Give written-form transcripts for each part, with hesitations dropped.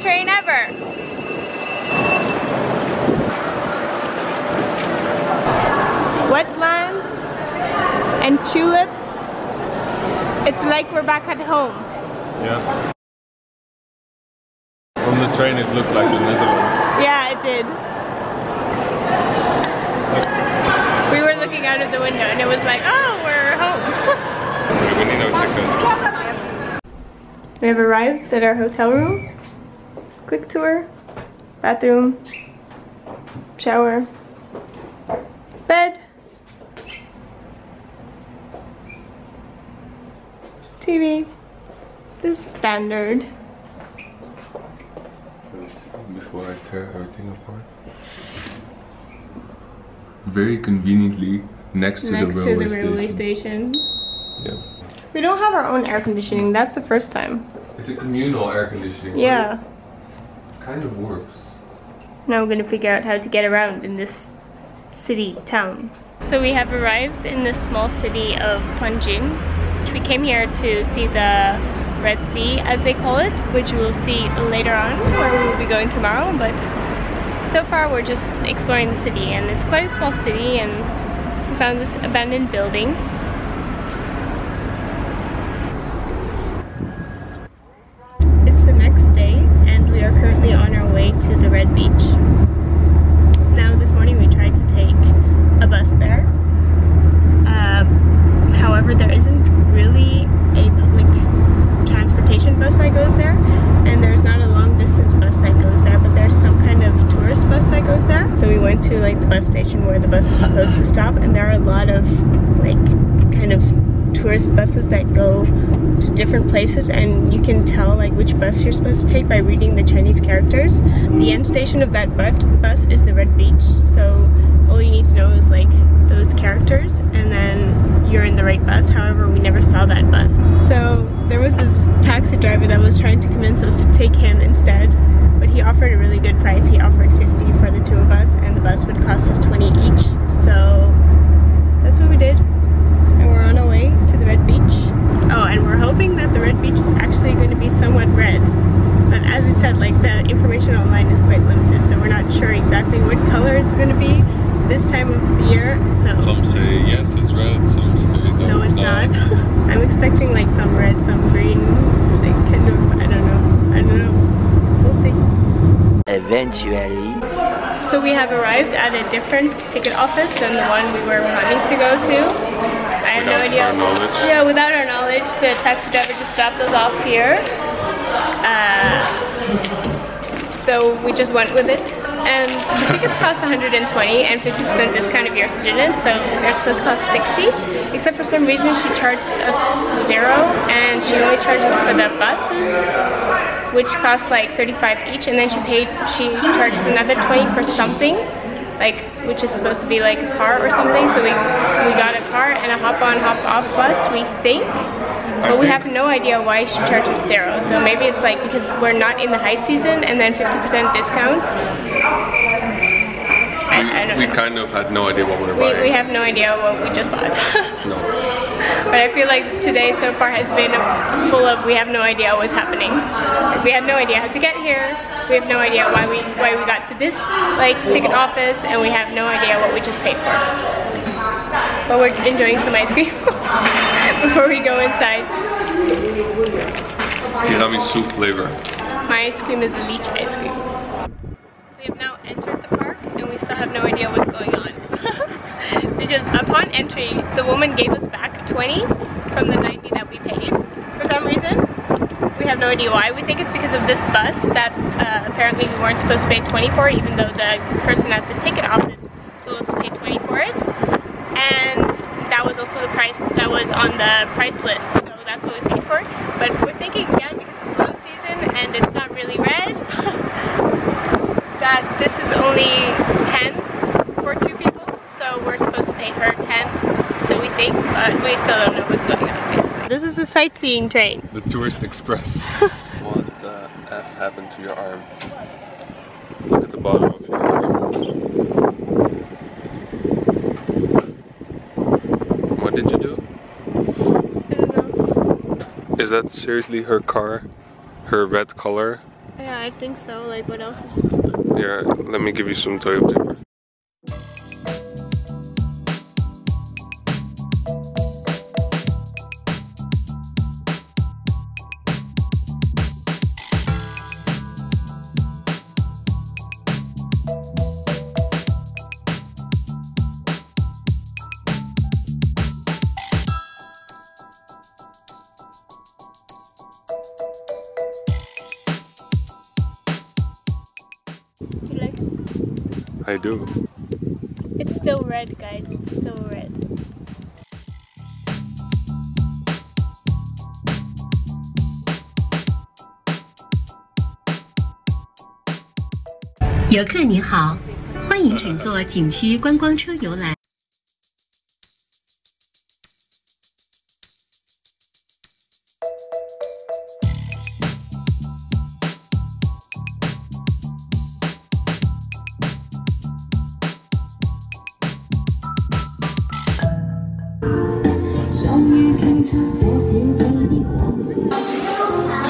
train ever. Wetlands and tulips. It's like we're back at home. Yeah. From the train it looked like the Netherlands. Yeah, it did. We were looking out of the window and it was like, oh, we're home. We need no chicken. We have arrived at our hotel room. Quick tour. Bathroom. Shower. Bed. TV. This is standard. Before I tear everything apart. Very conveniently next to the railway station. Yeah. We don't have our own air conditioning. That's the first time. It's a communal air conditioning. Yeah. Right? Kind of works. Now we're gonna figure out how to get around in this city town. So we have arrived in the small city of Panjin, which we came here to see the Red Sea, as they call it, which we will see later on, where we will be going tomorrow. But so far we're just exploring the city, and it's quite a small city, and we found this abandoned building. It's the next day, and we are currently on our way to the Red Beach. Now this morning we tried to take a bus there. However, there isn't really a public transportation bus that goes there, and there's not a long distance bus that goes there, but there's some kind of tourist bus that goes there. So we went to like the bus station where the bus is supposed to stop, and there are a lot of like kind of tourist buses that go to different places, and you can tell like which bus you're supposed to take by reading the Chinese characters. The end station of that bus is the Red Beach, so all you need to know is like those characters, and then you're in the right bus. However, we never saw that bus. So there was this taxi driver that was trying to convince us to take him instead, but he offered a really good price. He offered 50 for the two of us, and the bus would cost us 20 each. So that's what we did, and we're on our way to the Red Beach. Oh, and we're hoping that the Red Beach is actually going to be somewhat red. But as we said, like the information online is quite limited, so we're not sure exactly what color it's going to be this time of the year. So some say yes, it's red, some say no, it's not. I'm expecting like some red, some green, like kind of, I don't know. We'll see. Eventually. So we have arrived at a different ticket office than the one we were planning to go to. I have no idea. Yeah, without our knowledge, the taxi driver just dropped us off here. So we just went with it. And the tickets cost 120 and 50% discount if you're a student, so they're supposed to cost 60. Except for some reason she charged us 0, and she only charged us for the buses, which cost like 35 each, and then she charged us another 20 for something, like which is supposed to be like a car or something. So we got a car and a hop-on, hop-off bus, we think. But we have no idea why she charges 0. So maybe it's like because we're not in the high season and then 50% discount. I don't know. We kind of had no idea what we were buying. We have no idea what we just bought. No. But I feel like today so far has been full of we have no idea what's happening. We have no idea how to get here. We have no idea why we got to this like ticket office, and we have no idea what we just paid for. But we're enjoying some ice cream before we go inside. Tiramisu flavor. My ice cream is a lychee ice cream. We have now entered the park, and we still have no idea what's going on. Because upon entry, the woman gave us back 20 from the 90 that we paid for some reason. We have no idea why. We think it's because of this bus that apparently we weren't supposed to pay 20 for, even though the person at the ticket office told us to pay 20 for it. And that was also the price that was on the price list, so that's what we paid for. But we're thinking again, because it's slow season and it's not really red, that this is only 10 for 2 people, so we're supposed to pay her 10, so we think, but we still don't know what's going on basically. This is the sightseeing train. The Tourist Express. What the F happened to your arm? Look at the bottom of your arm. What did you do? I don't know. Is that seriously her car? Her red color? I Yeah, I think so. Like, what else is it supposed to be? Yeah, let me give you some toilet paper. You like it? I do. It's still red, guys. It's still red. 游客你好，欢迎乘坐景区观光车游览。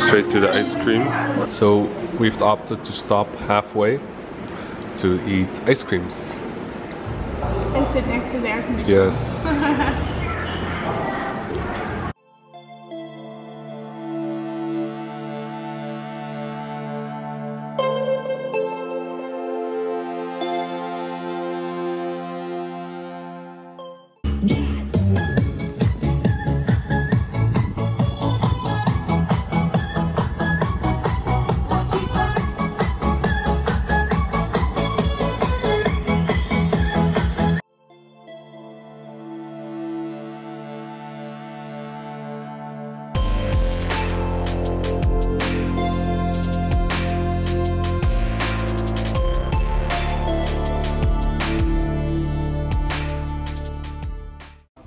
Straight to the ice cream. So we've opted to stop halfway to eat ice creams. And sit next to the air conditioner. Yes.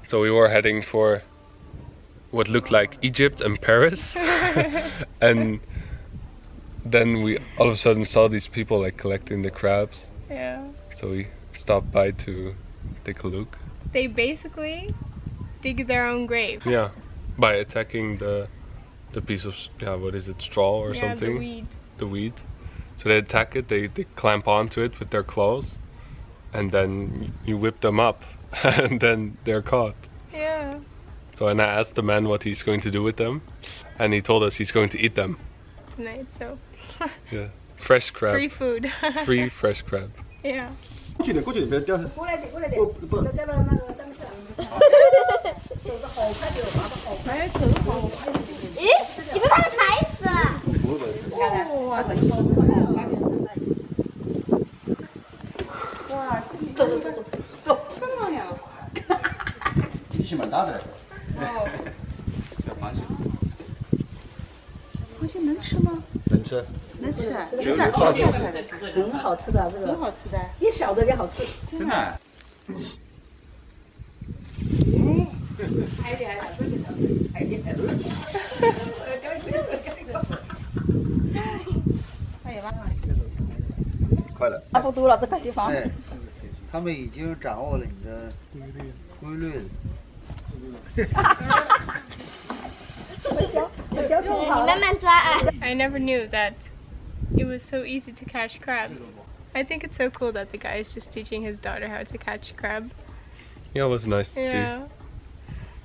So we were heading for what looked like Egypt and Paris. And then we all of a sudden saw these people like collecting the crabs. Yeah. So we stopped by to take a look. They basically dig their own grave. Yeah, by attacking the piece of, yeah, what is it, straw or something? The weed. The weed. So they attack it, they clamp onto it with their claws, and then you whip them up. And then they're caught. Yeah. So and I asked the man what he's going to do with them, and he told us he's going to eat them. Tonight, so. Yeah, fresh crab. Free food. Free fresh crab. Yeah. 过去点，过去点，别掉下。过来点，过来点。不，走到那个上面去。走得好快就滑得好快，走得好快。咦，你被他们踩死了！哇，哇，走走走走走，这么呀？力气蛮大的。哦。小螃蟹。螃蟹能吃吗？能吃。能吃啊！有抓住。很好吃的这个。很好吃的，一小的也好吃。真的。太厉害了，这个小的太厉害了。快了。差不多了，这个地方。哎，他们已经掌握了你的规律了。你慢慢抓啊。I never knew that it was so easy to catch crabs. I think it's so cool that the guy is just teaching his daughter how to catch crab. Yeah, it was nice to Yeah. see.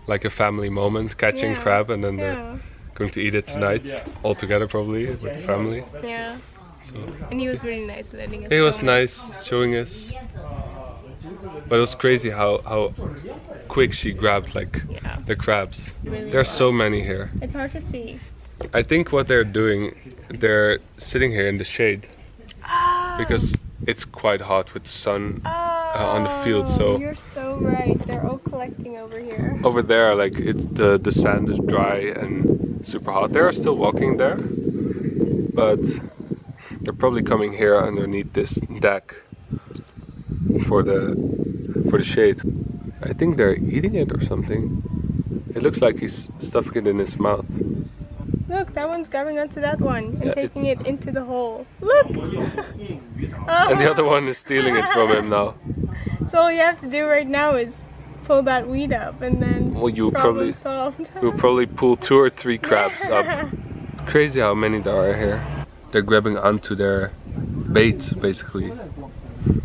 Like a family moment, catching Yeah. crab, and then Yeah. they're going to eat it tonight, all together probably, with the family. Yeah. So And he was really nice letting us it was film. nice showing us. But it was crazy how quick she grabbed like Yeah. the crabs. Really There's so was. many here. It's hard to see. I think what they're doing, they're sitting here in the shade because it's quite hot with the sun on the field. So You're so right. They're all collecting over here. over there, like it's the sand is dry and super hot. They are still walking there, but they're probably coming here underneath this deck for the shade. I think they're eating it or something. It looks like he's stuffing it in his mouth. Look, that one's grabbing onto that one and Yeah, taking it into the hole. Look! And the other one is stealing it from him now. So all you have to do right now is pull that weed up and then Well, you'll problem probably solved. we'll probably pull 2 or 3 crabs up. Crazy how many there are here. they're grabbing onto their bait, basically.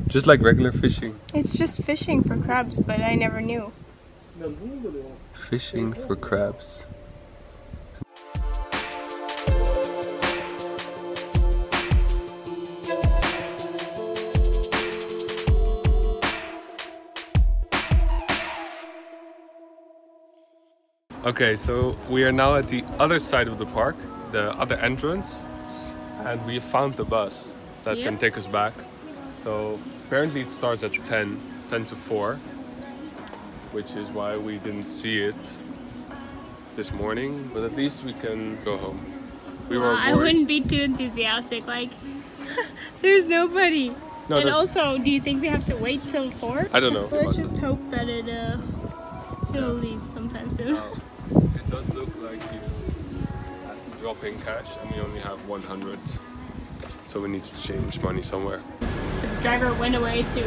Just like regular fishing. It's just fishing for crabs, but I never knew. Fishing for crabs. Okay, so we are now at the other side of the park, the other entrance, and we found the bus that can take us back. So apparently it starts at 10 to 4, which is why we didn't see it this morning, but at least we can go home. We were I wouldn't be too enthusiastic, like, there's nobody. No, and also, do you think we have to wait till 4? I don't know. Let's just hope that it'll leave sometime soon. It does look like you have to drop in cash, and we only have 100, so we need to change money somewhere. The driver went away to,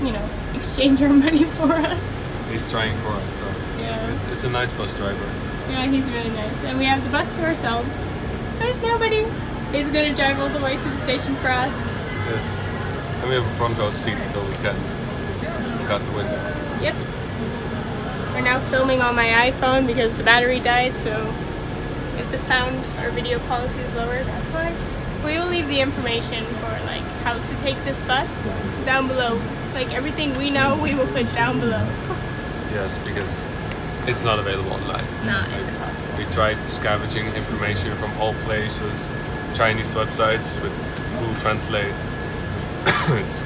you know, exchange our money for us. He's trying for us, so yeah. It's a nice bus driver. Yeah, he's really nice. And we have the bus to ourselves. There's nobody. He's gonna drive all the way to the station for us. Yes. And we have a front row seat, so we can look out the window. Yep. We're now filming on my iPhone because the battery died, so if the sound or video quality is lower, that's why. We will leave the information for like how to take this bus down below. Like everything we know, we will put down below. Yes, because it's not available online. No, it's impossible. We tried scavenging information from all places, Chinese websites with Google Translate. It's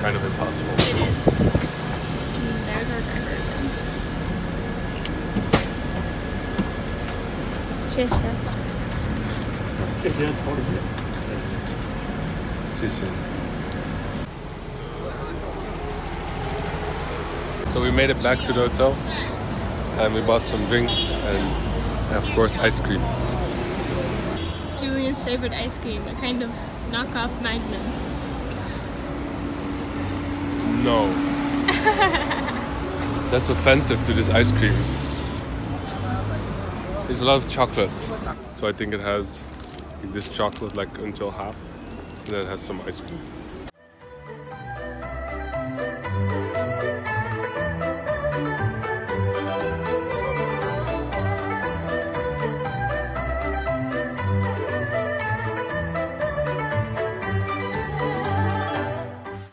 kind of impossible. It is. There's our driver again. 谢谢。谢谢。So we made it back to the hotel and we bought some drinks and of course ice cream. Julian's favorite ice cream, a kind of knockoff Magnum. No. That's offensive to this ice cream. There's a lot of chocolate, so I think it has this chocolate like until half, and then it has some ice cream.